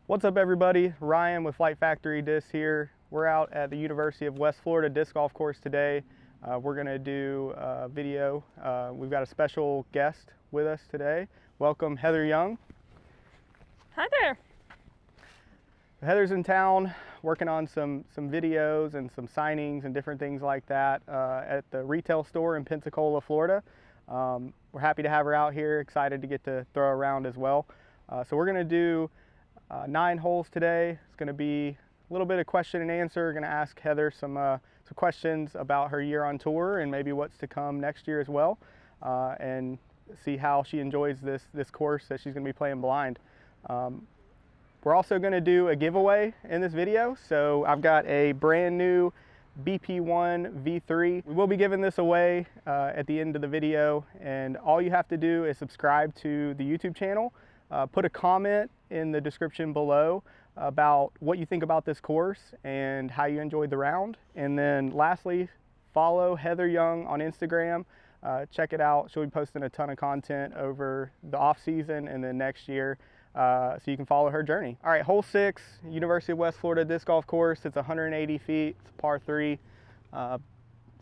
What's up, everybody? Ryan with Flight Factory Disc here. We're out at the University of West Florida disc golf course today. We're going to do a video. We've got a special guest with us today. Welcome, Heather Young. Hi there. Heather's in town working on some videos and some signings and different things like that at the retail store in Pensacola, Florida. We're happy to have her out here, excited to get to throw around as well. So we're going to do 9 holes today. It's going to be a little bit of question and answer. We're going to ask Heather some questions about her year on tour and maybe what's to come next year as well, and see how she enjoys this course that she's going to be playing blind. We're also going to do a giveaway in this video. So I've got a brand new BP1 V3. We will be giving this away at the end of the video, and all you have to do is subscribe to the YouTube channel. Put a comment in the description below about what you think about this course and how you enjoyed the round. And then lastly, follow Heather Young on Instagram. Check it out. She'll be posting a ton of content over the off season and then next year, so you can follow her journey. All right, hole 6, University of West Florida disc golf course. It's 180 feet, it's a par 3. It's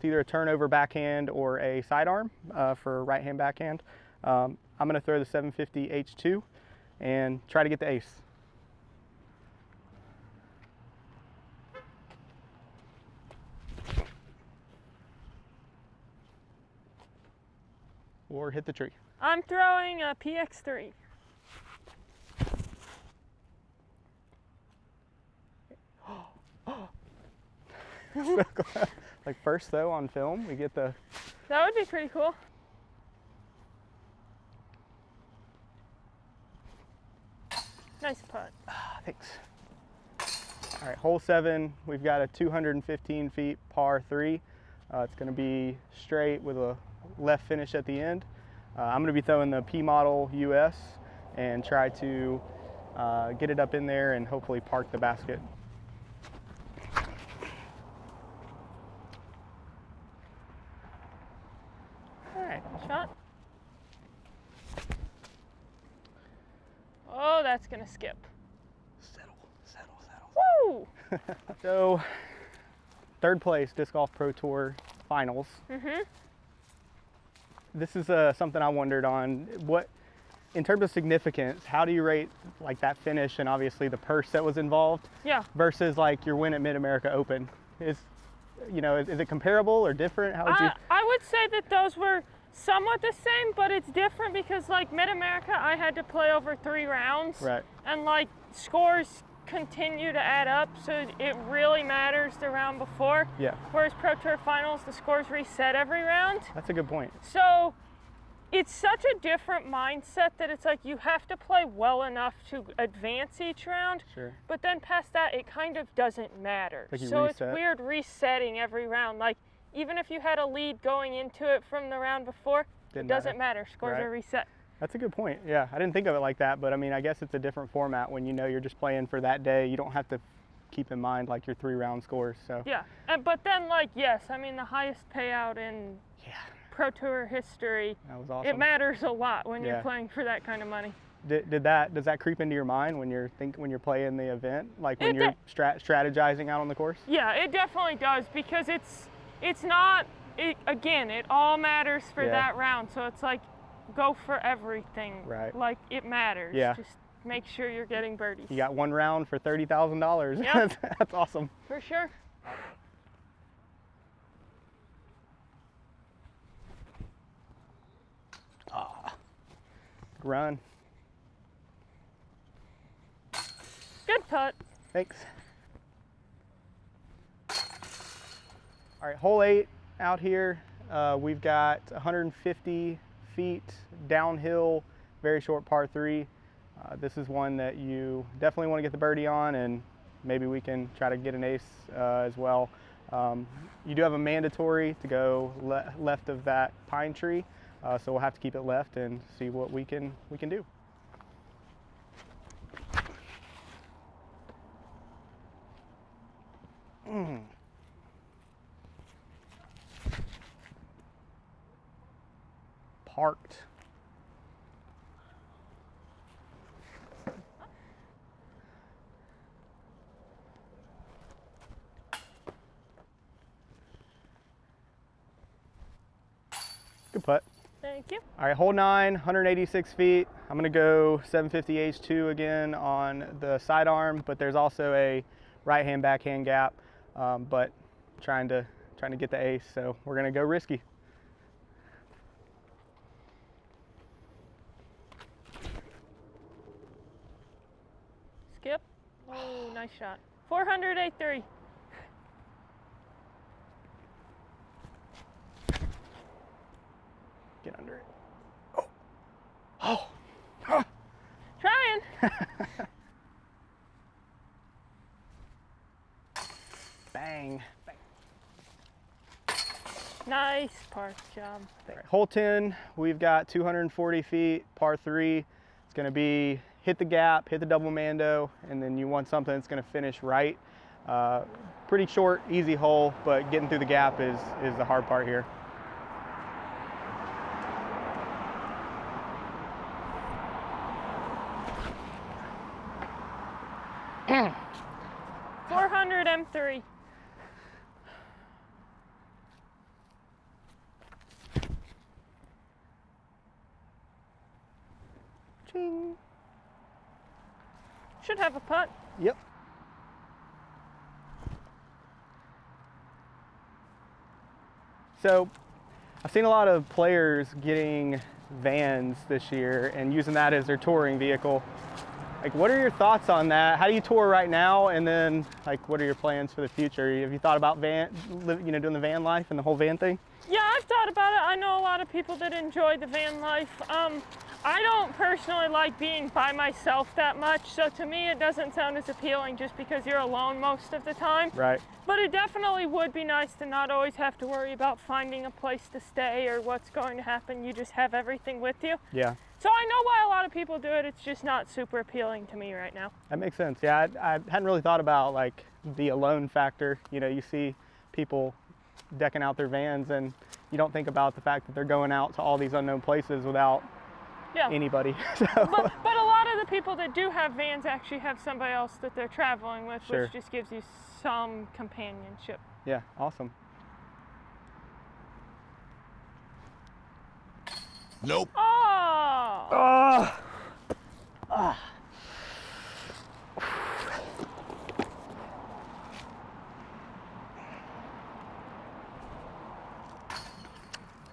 either a turnover backhand or a sidearm for right hand backhand. I'm going to throw the 750 H2 and try to get the ace. Or hit the tree. I'm throwing a PX3. Like first though on film, we get the... That would be pretty cool. Nice putt. Thanks. All right, hole 7, we've got a 215 feet par 3. It's going to be straight with a left finish at the end. I'm going to be throwing the P Model US and try to get it up in there and hopefully park the basket. All right, shot. Oh, that's gonna skip. Settle. Woo! So, 3rd place Disc Golf Pro Tour Finals. This is something I wondered on. What, in terms of significance, how do you rate like that finish and obviously the purse that was involved? Yeah. Versus like your win at Mid-America Open? Is it comparable or different? How would you? I would say that those were somewhat the same, but it's different because like Mid-America, I had to play over 3 rounds. Right. And like scores continue to add up, so it really matters the round before. Yeah. Whereas Pro Tour Finals, the scores reset every round. That's a good point. So it's such a different mindset that it's like you have to play well enough to advance each round. Sure. But then past that, it kind of doesn't matter. Like you so reset. It's weird resetting every round. Like even if you had a lead going into it from the round before, it doesn't matter. Scores Right. are reset. That's a good point. Yeah, I didn't think of it like that, but I mean, I guess it's a different format when you know you're just playing for that day. You don't have to keep in mind like your 3-round scores. So Yeah, but then like yes, I mean the highest payout in Pro Tour history. That was awesome. It matters a lot when Yeah. you're playing for that kind of money. Does that creep into your mind when you're playing the event, like when you're strategizing out on the course? Yeah, it definitely does because it's not. Again, it all matters for that round. So it's like go for everything. Right. Like it matters. Yeah. Just make sure you're getting birdies. You got 1 round for $30,000. Yep. That's awesome. For sure. Good run. Good putt. Thanks. All right, hole 8 out here. We've got 150 feet downhill, very short par 3. This is one that you definitely want to get the birdie on, and maybe we can try to get an ace as well. You do have a mandatory to go left of that pine tree, so we'll have to keep it left and see what we can do. Parked. Thank you. All right, hole 9, 186 feet. I'm gonna go 750 H2 again on the sidearm, but there's also a right-hand backhand gap, but trying to get the ace, so we're gonna go risky. Skip. Oh, nice shot. 400 A3. Get under it. Oh. Oh. Trying. Bang. Nice park job. All right, hole 10, we've got 240 feet, par 3. It's gonna be hit the gap, hit the double mando, and then you want something that's gonna finish right. Pretty short, easy hole, but getting through the gap is the hard part here. Mm. 400 M3. Ching. Should have a putt. Yep. So I've seen a lot of players getting vans this year and using that as their touring vehicle. Like, what are your thoughts on that? How do you tour right now? And then, like, what are your plans for the future? Have you thought about doing the van life and the whole van thing? Yeah, I've thought about it. I know a lot of people that enjoy the van life. I don't personally like being by myself that much, so to me it doesn't sound as appealing just because you're alone most of the time. Right. But it definitely would be nice to not always have to worry about finding a place to stay or what's going to happen. You just have everything with you. Yeah. So I know why a lot of people do it. It's just not super appealing to me right now. That makes sense. Yeah, I hadn't really thought about like the alone factor. You know, you see people decking out their vans and you don't think about the fact that they're going out to all these unknown places without anybody. So. But a lot of the people that do have vans actually have somebody else that they're traveling with, Sure. which just gives you some companionship. Yeah, awesome. Nope. Oh!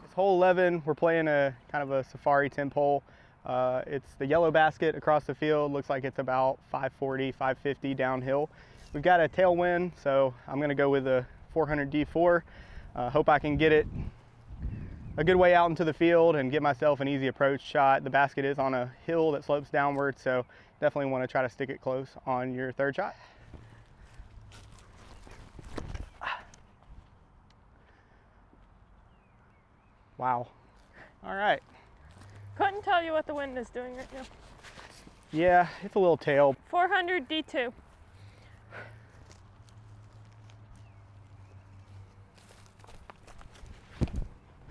It's hole 11. We're playing a kind of a safari temp hole. It's the yellow basket across the field. Looks like it's about 540, 550 downhill. We've got a tailwind, so I'm gonna go with a 400 D4. Hope I can get it a good way out into the field and get myself an easy approach shot. The basket is on a hill that slopes downward, so definitely want to try to stick it close on your third shot. Wow. All right. Couldn't tell you what the wind is doing right now. Yeah, it's a little tail. 400 D2.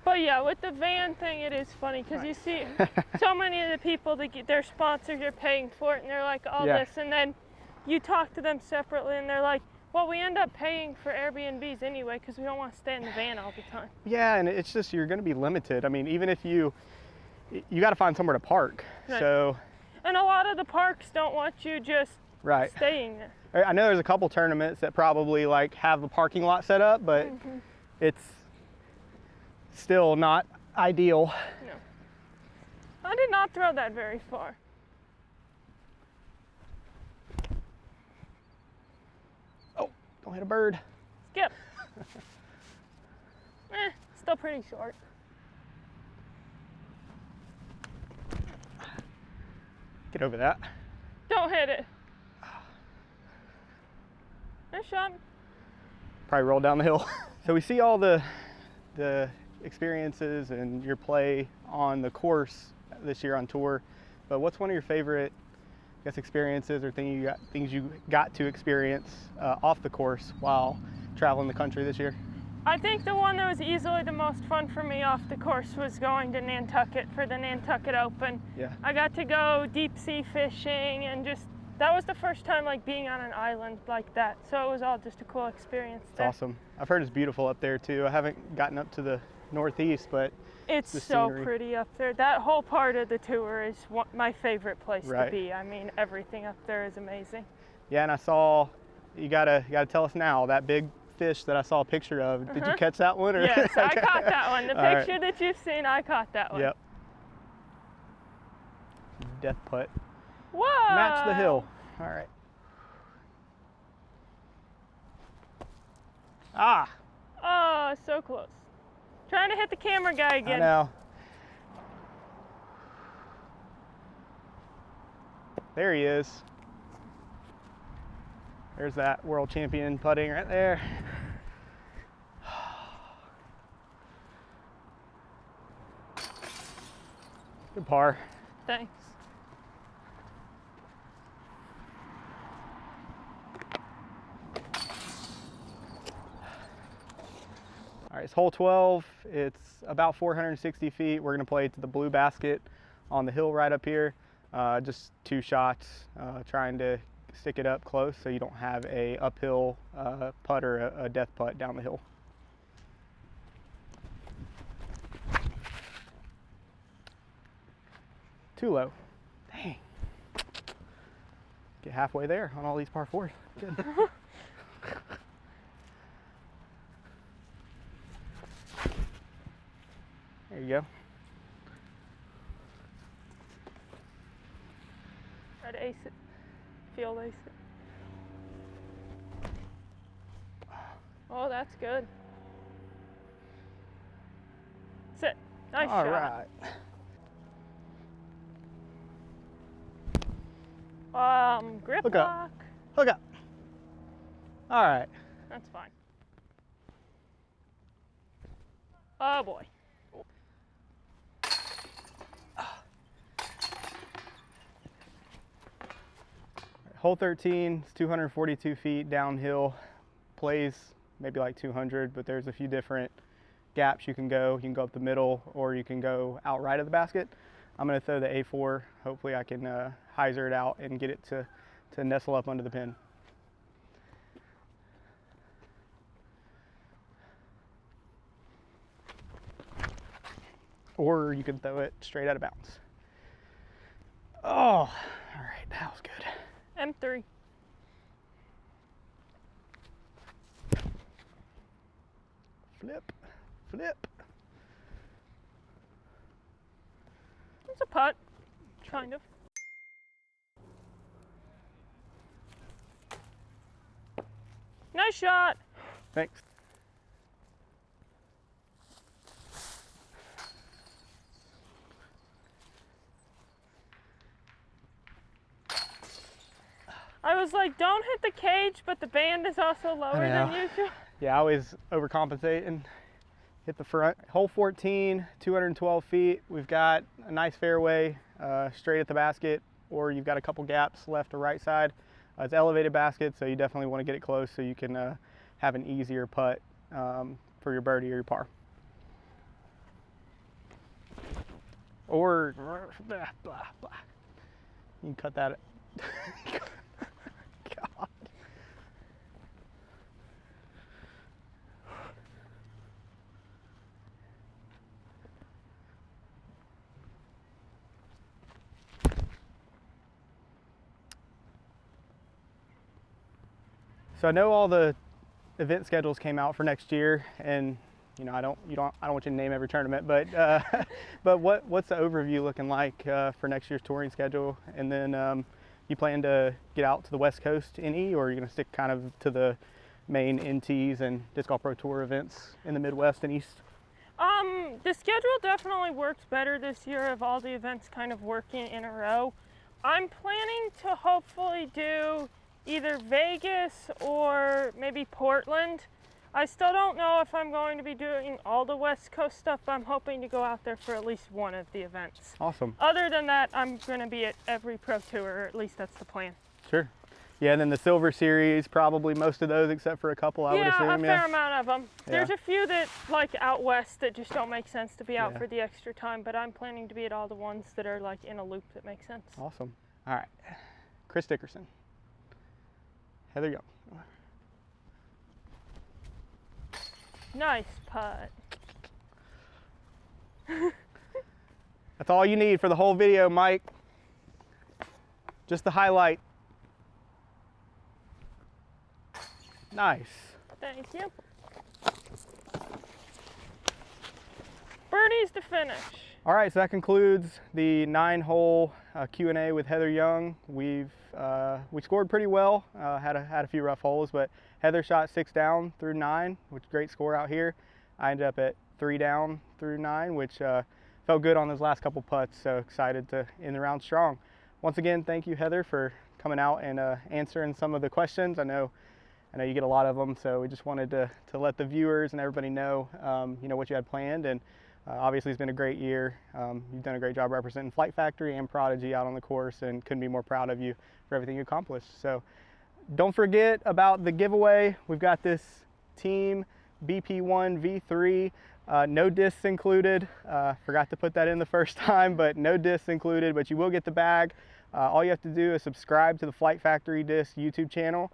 But yeah, with the van thing, it is funny because you see so many of the people that get their sponsors are paying for it and they're like all this, and then you talk to them separately and they're like, well, we end up paying for Airbnbs anyway because we don't want to stay in the van all the time. Yeah, and it's just, you're going to be limited. I mean, even if you got to find somewhere to park. Right. So. And a lot of the parks don't want you just staying there. I know there's a couple tournaments that probably like have a parking lot set up, but it's still not ideal. No. I did not throw that very far. Oh, don't hit a bird. Skip. Still pretty short. Get over that. Don't hit it. Nice shot. Probably roll down the hill. So we see all the experiences and your play on the course this year on tour, but what's one of your favorite, I guess, experiences or things you got to experience off the course while traveling the country this year? I think the one that was easily the most fun for me off the course was going to Nantucket for the Nantucket Open. Yeah. I got to go deep sea fishing and just, that was the first time like being on an island like that. So it was all just a cool experience there. It's awesome. I've heard it's beautiful up there too. I haven't gotten up to the Northeast, but It's the so scenery. pretty up there. That whole part of the tour is my favorite place Right. to be. I mean, everything up there is amazing. Yeah, and I saw, you gotta tell us now, that big fish that I saw a picture of. Did you catch that one? Or? Yes, I Okay. caught that one. The All right. picture that you've seen, I caught that one. Yep. Death putt. Whoa! Match the hill. All right. Ah, Oh, so close. Trying to hit the camera guy I again. know. There he is. There's that world champion putting right there. Good par. Thanks. All right, it's hole 12. It's about 460 feet. We're gonna play to the blue basket on the hill right up here. Just 2 shots, trying to stick it up close so you don't have a uphill putt or a death putt down the hill. Too low. Dang. Get halfway there on all these par 4s. Good. There you go. Try to ace it. Field ace it. Oh, that's good. Sit. Nice All shot. right. Grip Hook up. lock. Hook up. All right. That's fine. Oh boy. Hole 13 is 242 feet downhill. Plays maybe like 200, but there's a few different gaps you can go. You can go up the middle, or you can go out right of the basket. I'm gonna throw the A4. Hopefully I can hyzer it out and get it to nestle up under the pin. Or you can throw it straight out of bounds. Oh, all right, that was good. M3. Flip, flip. It's a putt. Kind of. Nice shot. Thanks. I was like, don't hit the cage, but the band is also lower than know. usual. Yeah, I always overcompensate and hit the front. Hole 14, 212 feet. We've got a nice fairway straight at the basket, or you've got a couple gaps left or right side. It's elevated basket, so you definitely want to get it close so you can have an easier putt for your birdie or your par. Or, blah, blah, blah. You can cut that. God. So I know all the event schedules came out for next year, and you know I don't want you to name every tournament, but but what's the overview looking like for next year's touring schedule? And then you plan to get out to the West Coast any, or are you going to stick kind of to the main NTs and Disc Golf Pro Tour events in the Midwest and East? The schedule definitely works better this year of all the events kind of working in a row. I'm planning to hopefully do either Vegas or maybe Portland. I still don't know if I'm going to be doing all the West Coast stuff, but I'm hoping to go out there for at least one of the events. Awesome. Other than that, I'm going to be at every pro tour, or at least that's the plan. Sure. Yeah, and then the Silver Series, probably most of those except for a couple, I would assume. Yeah, a fair amount of them. Yeah. There's a few that, like out west, that just don't make sense to be out Yeah. for the extra time, but I'm planning to be at all the ones that are like in a loop that make sense. Awesome. All right. Chris Dickerson. Heather Young. Nice putt. That's all you need for the whole video, Mike. Just the highlight. Nice. Thank you. Birdies to finish. All right, so that concludes the 9-hole Q&A with Heather Young. We scored pretty well. Had a few rough holes, but Heather shot 6 down through 9, which is a great score out here. I ended up at 3 down through 9, which felt good on those last couple putts. So excited to end the round strong. Once again, thank you, Heather, for coming out and answering some of the questions. I know you get a lot of them, so we just wanted to let the viewers and everybody know, what you had planned. And obviously, it's been a great year. You've done a great job representing Flight Factory and Prodigy out on the course, and couldn't be more proud of you for everything you accomplished. So don't forget about the giveaway. We've got this Team BP1 V3, no discs included. Forgot to put that in the first time, but no discs included, but you will get the bag. All you have to do is subscribe to the Flight Factory Disc YouTube channel.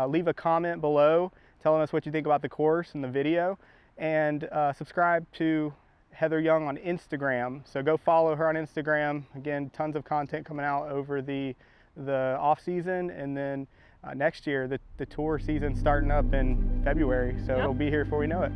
Leave a comment below telling us what you think about the course and the video, and subscribe to Heather Young on Instagram. So go follow her on Instagram. Again, tons of content coming out over the off season, and then next year the tour season starting up in February. So Yep. It'll be here before we know it.